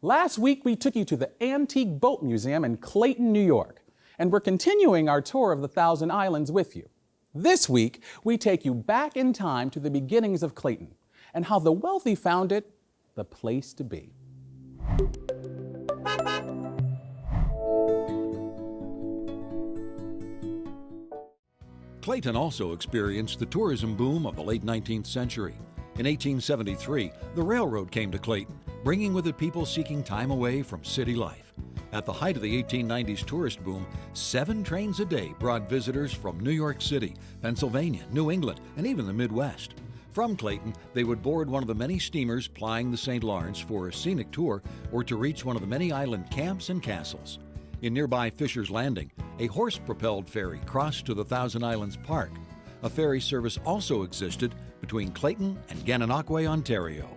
Last week, we took you to the Antique Boat Museum in Clayton, New York, and we're continuing our tour of the Thousand Islands with you. This week, we take you back in time to the beginnings of Clayton and how the wealthy found it the place to be. Clayton also experienced the tourism boom of the late 19th century. In 1873, the railroad came to Clayton, bringing with it people seeking time away from city life. At the height of the 1890s tourist boom, 7 trains a day brought visitors from New York City, Pennsylvania, New England, and even the Midwest. From Clayton, they would board one of the many steamers plying the St. Lawrence for a scenic tour or to reach one of the many island camps and castles. In nearby Fisher's Landing, a horse-propelled ferry crossed to the Thousand Islands Park. A ferry service also existed between Clayton and Gananoque, Ontario.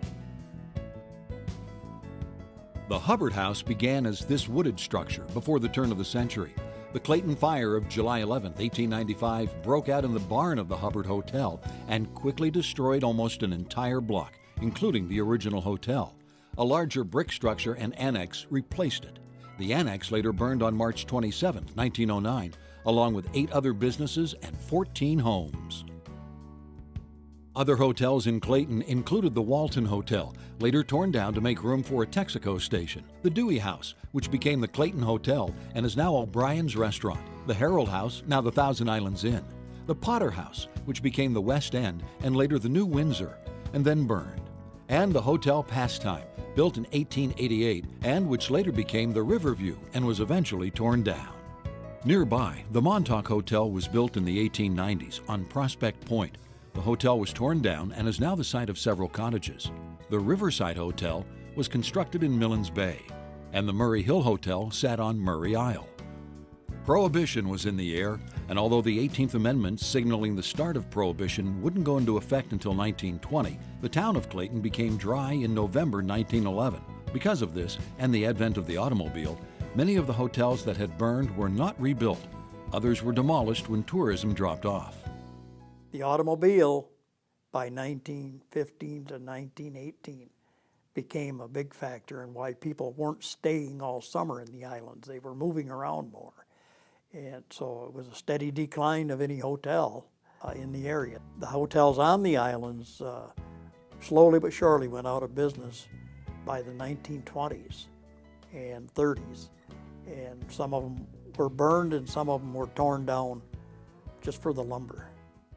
The Hubbard House began as this wooded structure before the turn of the century. The Clayton Fire of July 11, 1895 broke out in the barn of the Hubbard Hotel and quickly destroyed almost an entire block, including the original hotel. A larger brick structure and annex replaced it. The annex later burned on March 27, 1909, along with 8 other businesses and 14 homes. Other hotels in Clayton included the Walton Hotel, later torn down to make room for a Texaco station, the Dewey House, which became the Clayton Hotel and is now O'Brien's Restaurant, the Herald House, now the Thousand Islands Inn, the Potter House, which became the West End and later the New Windsor, and then burned, and the Hotel Pastime, built in 1888 and which later became the Riverview and was eventually torn down. Nearby, the Montauk Hotel was built in the 1890s on Prospect Point. The hotel was torn down and is now the site of several cottages. The Riverside Hotel was constructed in Millins Bay, and the Murray Hill Hotel sat on Murray Isle. Prohibition was in the air, and although the 18th Amendment signaling the start of Prohibition wouldn't go into effect until 1920, the town of Clayton became dry in November 1911. Because of this and the advent of the automobile, many of the hotels that had burned were not rebuilt. Others were demolished when tourism dropped off. The automobile, by 1915 to 1918, became a big factor in why people weren't staying all summer in the islands. They were moving around more. And so it was a steady decline of any hotel in the area. The hotels on the islands slowly but surely went out of business by the 1920s and 30s. And some of them were burned and some of them were torn down just for the lumber.